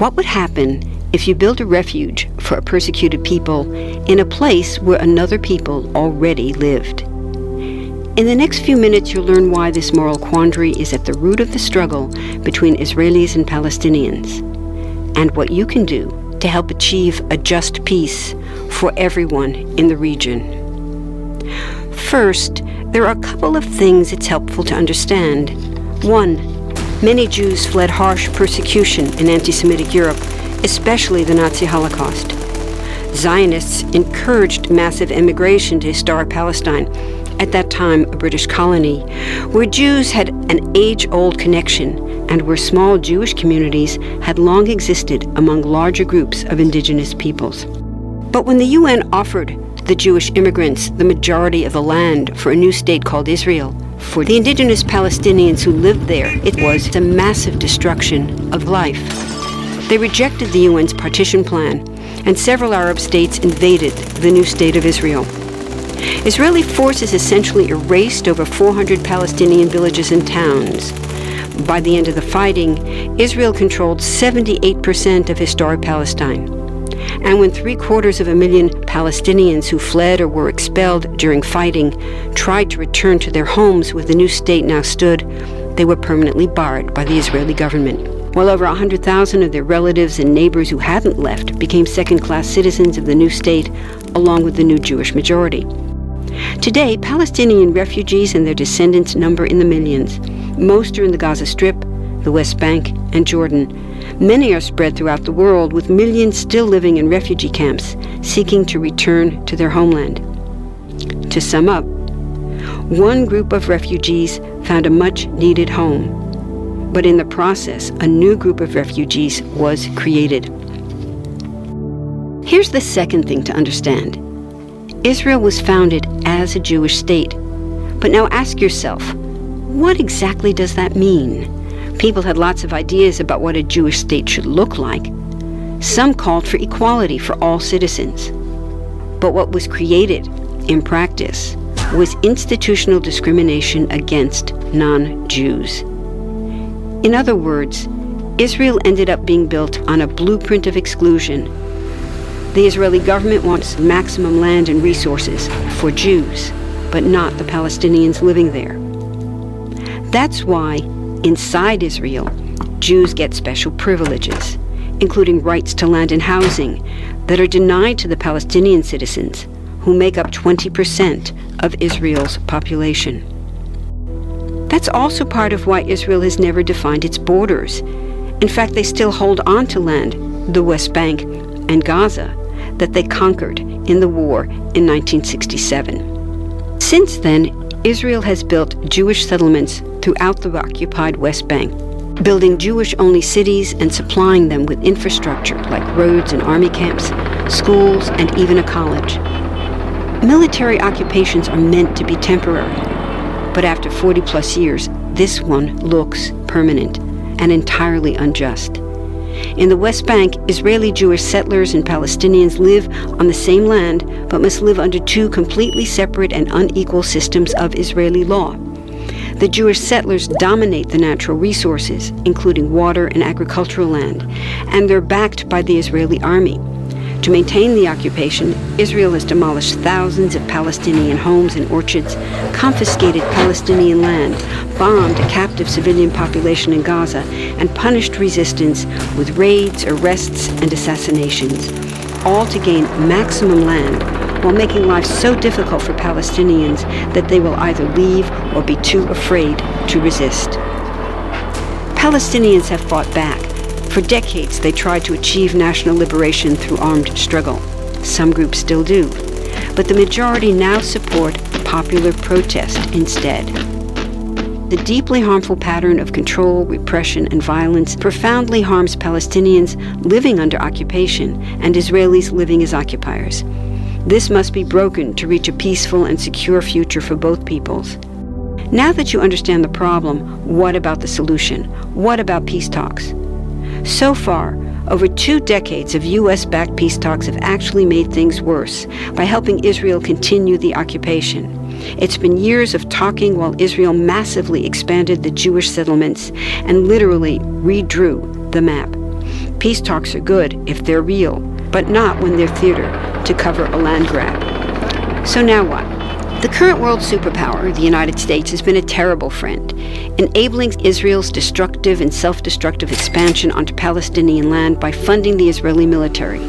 What would happen if you built a refuge for a persecuted people in a place where another people already lived? In the next few minutes, you'll learn why this moral quandary is at the root of the struggle between Israelis and Palestinians, and what you can do to help achieve a just peace for everyone in the region. First, there are a couple of things it's helpful to understand. One, many Jews fled harsh persecution in anti-Semitic Europe, especially the Nazi Holocaust. Zionists encouraged massive immigration to historic Palestine, at that time a British colony, where Jews had an age-old connection and where small Jewish communities had long existed among larger groups of indigenous peoples. But when the UN offered the Jewish immigrants the majority of the land for a new state called Israel, for the indigenous Palestinians who lived there, it was a massive destruction of life. They rejected the UN's partition plan, and several Arab states invaded the new state of Israel. Israeli forces essentially erased over 400 Palestinian villages and towns. By the end of the fighting, Israel controlled 78% of historic Palestine. And when 750,000 Palestinians who fled or were expelled during fighting tried to return to their homes where the new state now stood, they were permanently barred by the Israeli government. While over 100,000 of their relatives and neighbors who hadn't left became second-class citizens of the new state, along with the new Jewish majority. Today, Palestinian refugees and their descendants number in the millions. Most are in the Gaza Strip, the West Bank, and Jordan. Many are spread throughout the world, with millions still living in refugee camps, seeking to return to their homeland. To sum up, one group of refugees found a much-needed home, but in the process, a new group of refugees was created. Here's the second thing to understand. Israel was founded as a Jewish state. But now ask yourself, what exactly does that mean? People had lots of ideas about what a Jewish state should look like. Some called for equality for all citizens. But what was created, in practice, was institutional discrimination against non-Jews. In other words, Israel ended up being built on a blueprint of exclusion. The Israeli government wants maximum land and resources for Jews, but not the Palestinians living there. That's why, inside Israel, Jews get special privileges, including rights to land and housing, that are denied to the Palestinian citizens, who make up 20% of Israel's population. That's also part of why Israel has never defined its borders. In fact, they still hold on to land, the West Bank and Gaza, that they conquered in the war in 1967. Since then, Israel has built Jewish settlements throughout the occupied West Bank, building Jewish-only cities and supplying them with infrastructure like roads and army camps, schools, and even a college. Military occupations are meant to be temporary, but after 40-plus years, this one looks permanent and entirely unjust. In the West Bank, Israeli Jewish settlers and Palestinians live on the same land, but must live under two completely separate and unequal systems of Israeli law. The Jewish settlers dominate the natural resources, including water and agricultural land, and they're backed by the Israeli army. To maintain the occupation, Israel has demolished thousands of Palestinian homes and orchards, confiscated Palestinian land, bombed a captive civilian population in Gaza, and punished resistance with raids, arrests, and assassinations, all to gain maximum land, while making life so difficult for Palestinians that they will either leave or be too afraid to resist. Palestinians have fought back. For decades, they tried to achieve national liberation through armed struggle. Some groups still do, but the majority now support popular protest instead. The deeply harmful pattern of control, repression, and violence profoundly harms Palestinians living under occupation and Israelis living as occupiers. This must be broken to reach a peaceful and secure future for both peoples. Now that you understand the problem, what about the solution? What about peace talks? So far, over 2 decades of U.S.-backed peace talks have actually made things worse by helping Israel continue the occupation. It's been years of talking while Israel massively expanded the Jewish settlements and literally redrew the map. Peace talks are good if they're real, but not when they're theater to cover a land grab. So now what? The current world superpower, the United States, has been a terrible friend, enabling Israel's destructive and self-destructive expansion onto Palestinian land by funding the Israeli military,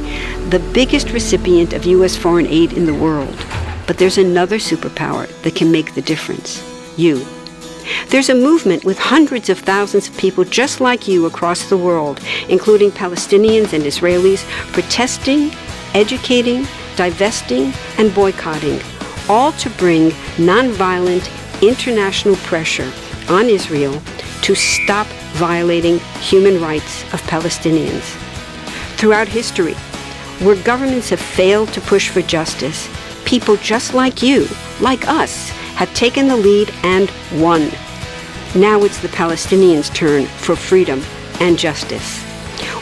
the biggest recipient of U.S. foreign aid in the world. But there's another superpower that can make the difference. You. There's a movement with hundreds of thousands of people just like you across the world, including Palestinians and Israelis, protesting, educating, divesting, and boycotting, all to bring nonviolent international pressure on Israel to stop violating human rights of Palestinians. Throughout history, where governments have failed to push for justice, people just like you, like us, have taken the lead and won. Now it's the Palestinians' turn for freedom and justice.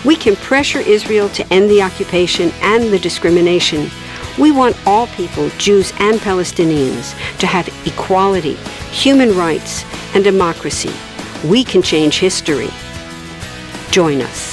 We can pressure Israel to end the occupation and the discrimination. We want all people, Jews and Palestinians, to have equality, human rights, and democracy. We can change history. Join us.